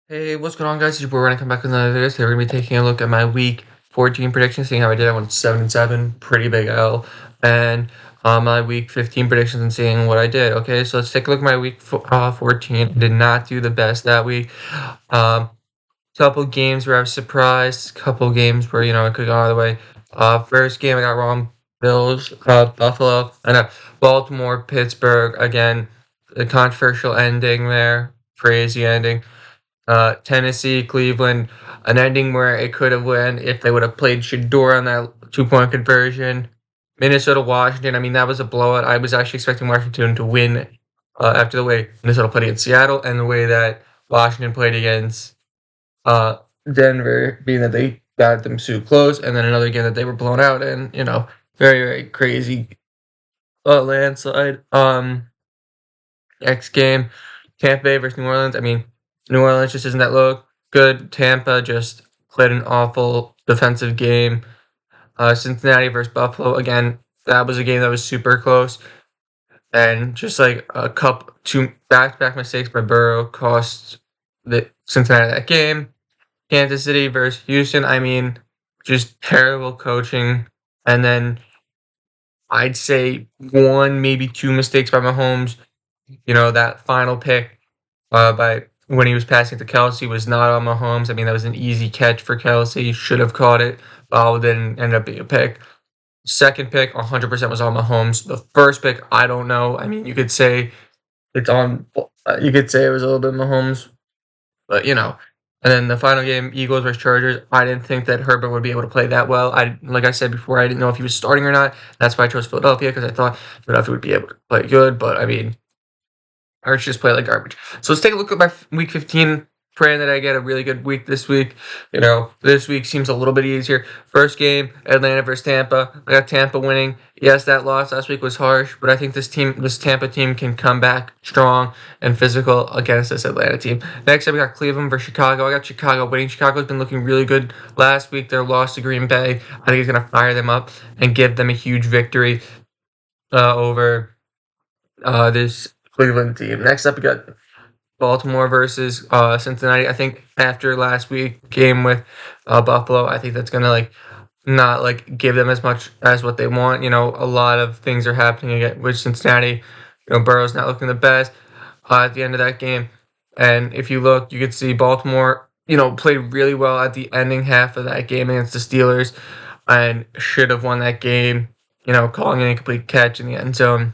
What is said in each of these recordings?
Hey, what's going on, guys? It's your boy Ryan. Come back with another video. Today we're gonna be taking a look at my week 14 predictions, seeing how I did. I went 7-7, pretty big L, and my week 15 predictions and seeing what I did. Okay, so let's take a look at my week 14. I did not do the best that week. Couple games where I was surprised. Couple games where I could go either way. First game I got wrong. Bills, Buffalo, and Baltimore, Pittsburgh. Again, the controversial ending there. Crazy ending. Tennessee, Cleveland, an ending where it could have went if they would have played Shador on that 2-point conversion. Minnesota, Washington. I mean, that was a blowout. I was actually expecting Washington to win after the way Minnesota played against Seattle and the way that Washington played against Denver, being that they got them so close, and then another game that they were blown out in. Very, very crazy landslide. Next game, Tampa Bay versus New Orleans. I mean, New Orleans just isn't that good. Tampa just played an awful defensive game. Cincinnati versus Buffalo. Again, that was a game that was super close. And just like two back-to-back mistakes by Burrow cost the Cincinnati that game. Kansas City versus Houston. I mean, just terrible coaching. And then I'd say one, maybe two mistakes by Mahomes. That final pick by when he was passing to Kelce was not on Mahomes. I mean, that was an easy catch for Kelce. He should have caught it. Didn't end up being a pick. Second pick, 100% was on Mahomes. The first pick, I don't know. I mean, you could say it's on. You could say it was a little bit Mahomes, but. And then the final game, Eagles versus Chargers. I didn't think that Herbert would be able to play that well. Like I said before, I didn't know if he was starting or not. That's why I chose Philadelphia, because I thought Philadelphia would be able to play good. But I mean, Hurts just play like garbage. So let's take a look at my week 15. Praying that I get a really good week this week. This week seems a little bit easier. First game, Atlanta versus Tampa. I got Tampa winning. Yes, that loss last week was harsh, but I think this Tampa team can come back strong and physical against this Atlanta team. Next up, we got Cleveland versus Chicago. I got Chicago winning. Chicago's been looking really good last week. Their loss to Green Bay, I think, is going to fire them up and give them a huge victory over this Cleveland team. Next up, we got Baltimore versus Cincinnati. I think after last week game with Buffalo, I think that's gonna not give them as much as what they want. A lot of things are happening again with Cincinnati. Burrow's not looking the best at the end of that game, and if you look, you could see Baltimore played really well at the ending half of that game against the Steelers, and should have won that game. Calling an incomplete catch in the end zone.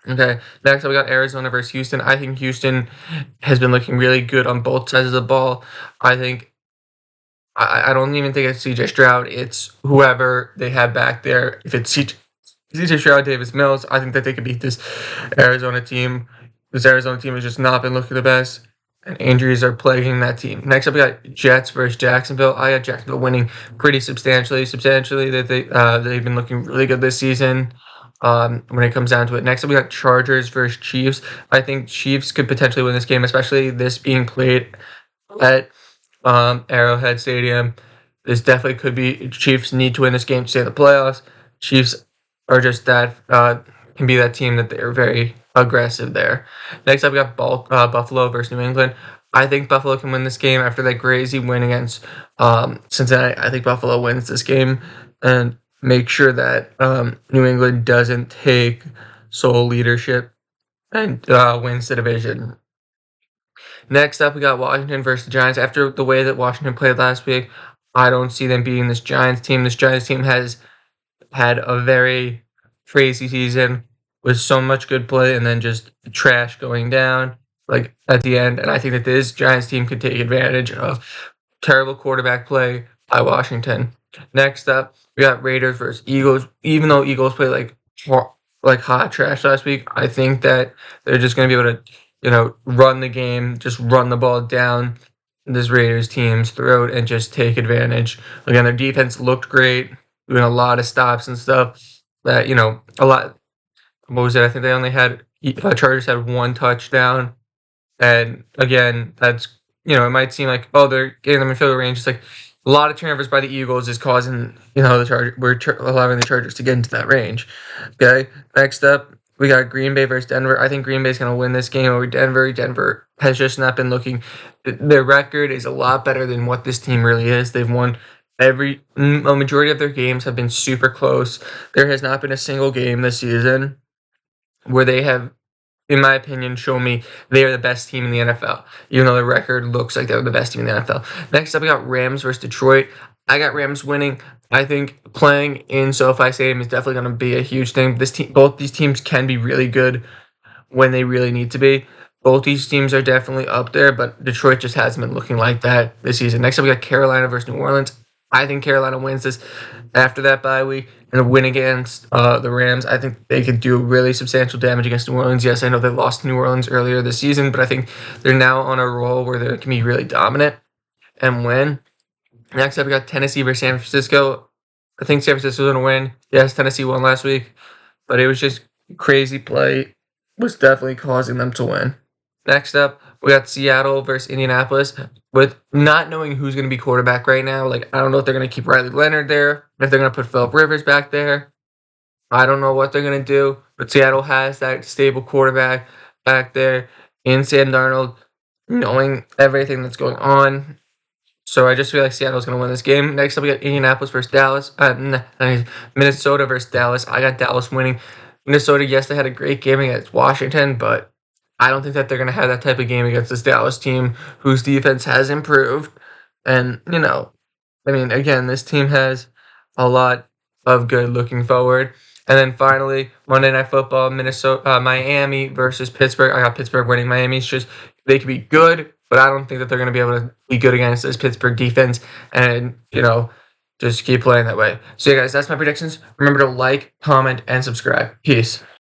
Okay, next up we got Arizona versus Houston. I think Houston has been looking really good on both sides of the ball. I think I don't even think it's CJ Stroud. It's whoever they have back there. If it's CJ Stroud, Davis Mills, I think that they could beat this Arizona team. This Arizona team has just not been looking the best, and injuries are plaguing that team. Next up we got Jets versus Jacksonville. I got Jacksonville winning pretty substantially. That they've been looking really good this season. When it comes down to it. Next up, we got Chargers versus Chiefs. I think Chiefs could potentially win this game, especially this being played at Arrowhead Stadium. This definitely could be. Chiefs need to win this game to stay in the playoffs. Chiefs are just that can be that team that they're very aggressive there. Next up, we got Buffalo versus New England. I think Buffalo can win this game after that crazy win against Cincinnati. I think Buffalo wins this game and make sure that New England doesn't take sole leadership and wins the division. Next up, we got Washington versus the Giants. After the way that Washington played last week, I don't see them beating this Giants team. This Giants team has had a very crazy season with so much good play and then just trash going down at the end. And I think that this Giants team could take advantage of terrible quarterback play by Washington. Next up, we got Raiders versus Eagles. Even though Eagles played like hot trash last week, I think that they're just going to be able to, run the game, just run the ball down this Raiders team's throat and just take advantage. Again, their defense looked great, doing a lot of stops and stuff. That a lot. What was it? I think they only had Chargers had one touchdown, and again, that's it might seem like they're getting them in field goal range. It's like a lot of turnovers by the Eagles is causing, the Chargers. We're allowing the Chargers to get into that range. Okay, next up, we got Green Bay versus Denver. I think Green Bay's going to win this game over Denver. Denver has just not been looking. Their record is a lot better than what this team really is. They've won a majority of their games have been super close. There has not been a single game this season where they have, in my opinion, shown me they are the best team in the NFL, even though the record looks like they're the best team in the NFL. Next up, we got Rams versus Detroit. I got Rams winning. I think playing in SoFi Stadium is definitely going to be a huge thing. Both these teams can be really good when they really need to be. Both these teams are definitely up there, but Detroit just hasn't been looking like that this season. Next up, we got Carolina versus New Orleans. I think Carolina wins this after that bye week and a win against the Rams. I think they could do really substantial damage against New Orleans. Yes, I know they lost to New Orleans earlier this season, but I think they're now on a roll where they can be really dominant and win. Next up, we got Tennessee versus San Francisco. I think San Francisco's going to win. Yes, Tennessee won last week, but it was just crazy play was definitely causing them to win. Next up, we got Seattle versus Indianapolis. With not knowing who's going to be quarterback right now, like I don't know if they're going to keep Riley Leonard there, if they're going to put Philip Rivers back there. I don't know what they're going to do, but Seattle has that stable quarterback back there in Sam Darnold, knowing everything that's going on. So I just feel like Seattle's going to win this game. Next up, we got Indianapolis versus Dallas. Minnesota versus Dallas. I got Dallas winning. Minnesota, yes, they had a great game against Washington, but I don't think that they're going to have that type of game against this Dallas team whose defense has improved. And, again, this team has a lot of good looking forward. And then finally, Monday Night Football, Miami versus Pittsburgh. I got Pittsburgh winning. Miami's just, they could be good, but I don't think that they're going to be able to be good against this Pittsburgh defense and, just keep playing that way. So, yeah, guys, that's my predictions. Remember to like, comment, and subscribe. Peace.